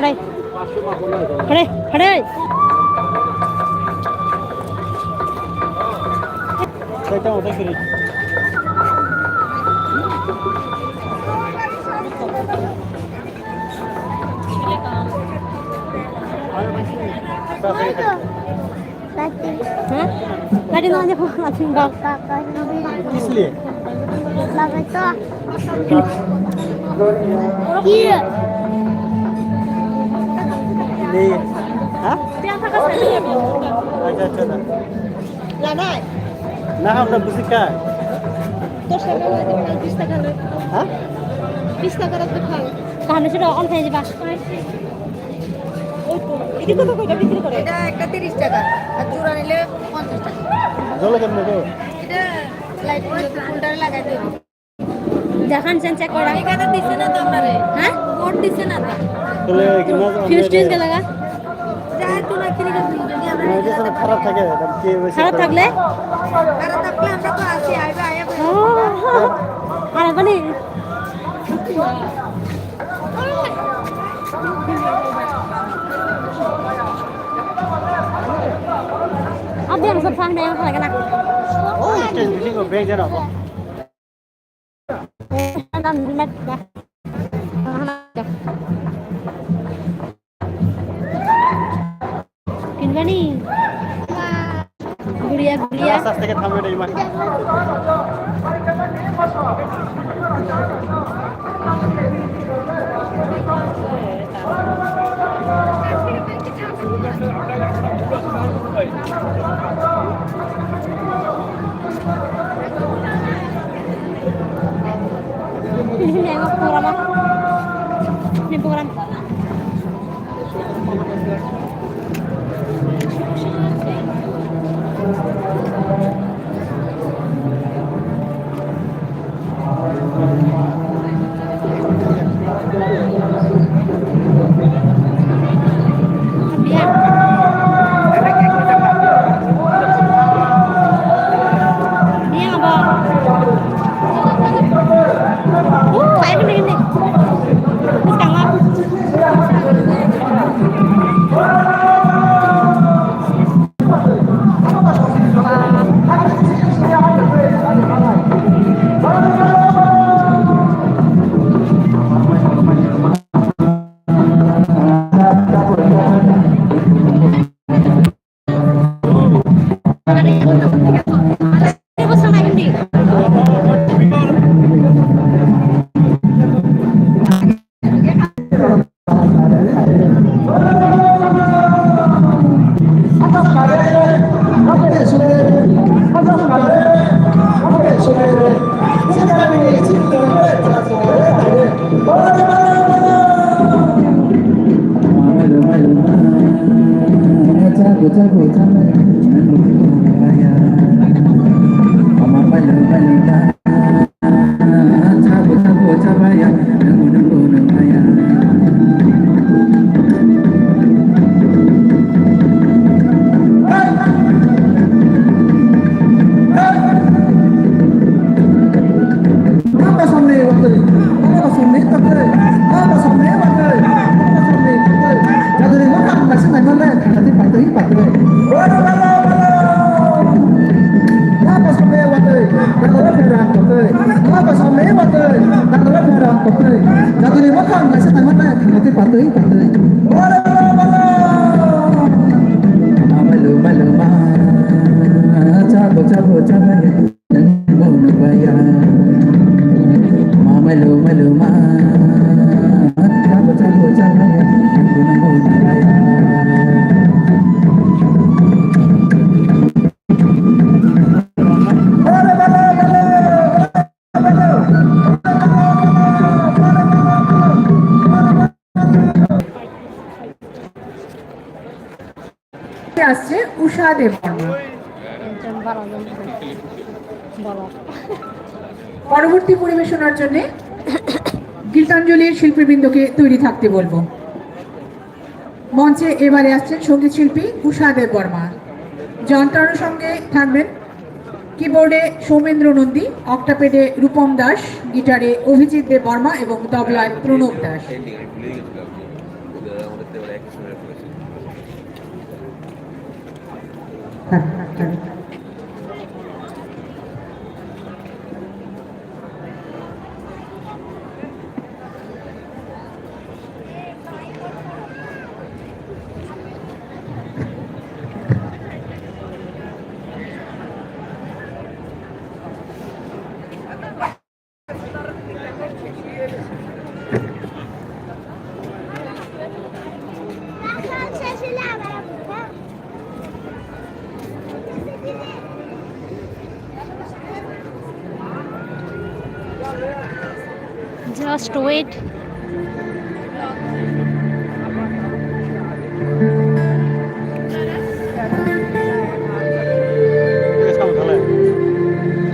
đây ở đây Tadi nanya kok langsung bang. इसलिए Iya. नहीं हाँ Yang kakak saya. अच्छा अच्छा था Lanai. ना हम लोग किसी का 10 টাকা লাগে 20 টাকা লাগে हाँ 20 টাকা রাখতে খাও তাহলে সেটা অন হয়ে যাবে ওই তো এটা কত কইটা বিক্রি করে এটা একটা 30 টাকা আর জোড়া নিলে 50 টাকা जोला करने को এটা লাইট ফুলটারে লাগাই দেব দেখান চেন চেক করে এখানে দিছে না তো আমারে হ্যাঁ বোর্ড দিছে না তো तो ले कितना ফিউজ টিউজ কে লাগা যায় তো না কিনে গেছে যদি আমরা मैं जैसे खराब था क्या तब के वैसे খারাপ থাকলে কারণ থাকলে আমরা তো আছি আইবা আয়া আর মানে अब yang sepan yang lagi nak oh itu ini kok beg jana apa dan net dah किनबनी गुड़िया गुड़िया सस्ते के थामे नहीं मार ini nengok program ini program আসছে উষা দেববর্মা পরবর্তী পরিবেশনার জন্য গীতাঞ্জলির শিল্পীবৃন্দকে তৈরি থাকতে বলবো। মঞ্চে এবারে আসছেন সঙ্গীত শিল্পী উষা দেববর্মা। যন্ত্রাংশের সঙ্গে থাকবেন কিবোর্ডে সৌমেন্দ্র নন্দী, অক্টাপেডে রূপম দাস, গিটারে অভিজিৎ দেববর্মা এবং তবলায় Pranab Das. Just wait.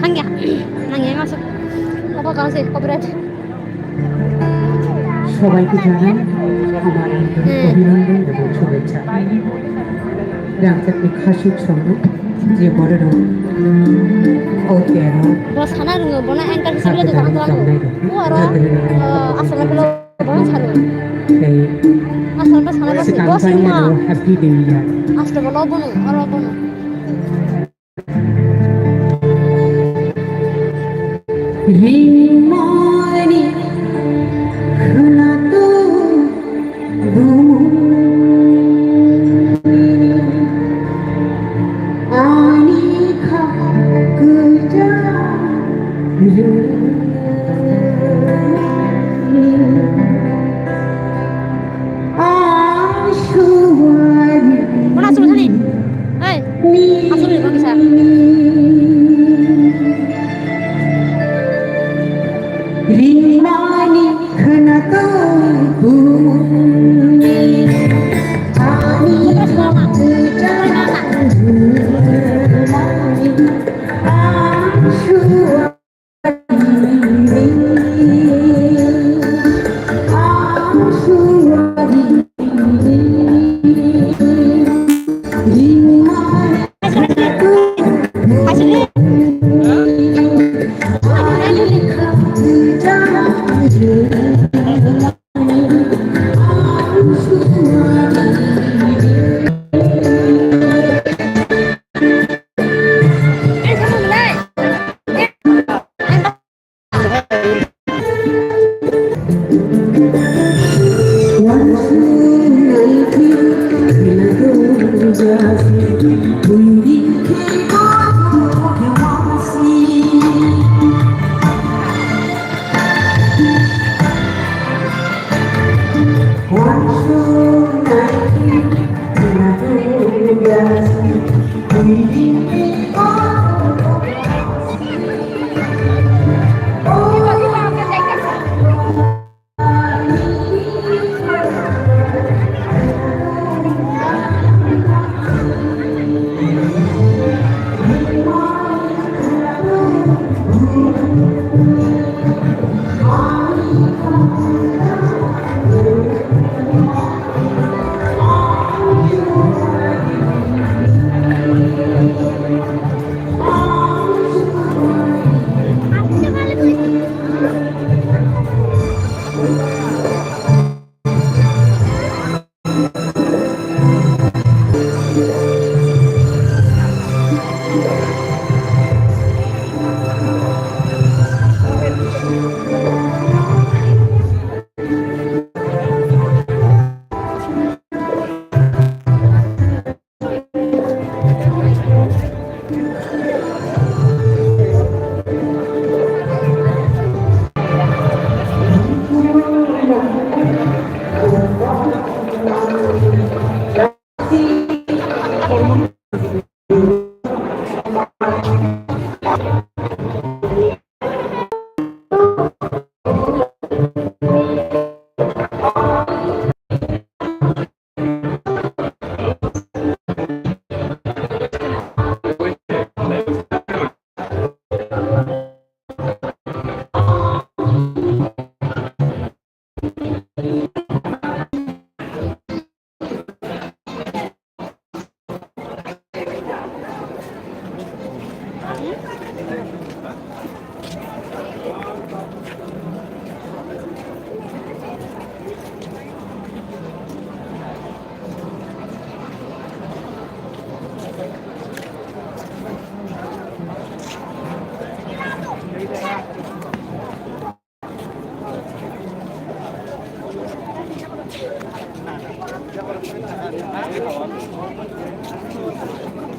Hangya, hangya masuk. Apa kau sih? Copyright. সবাইকে জানাই আমার অভিনন্দন এবং শুভেচ্ছা। রামচাঁদনি খাসির সঙ্গে যে বড় ও তেরো Bos sana dulu, bona anchor sini tuh jangan terlalu. Waro, asal kalau bona saru. Asal bos sana bos bos semua. Happy new year. Asal kalau bono, aro bono. রিমানি খনা তো আনি খা কুজা আশুয়ারি Bona asal sini. Hei, asal dulu bisa. রিমানি খনা তো আনি খা কুজা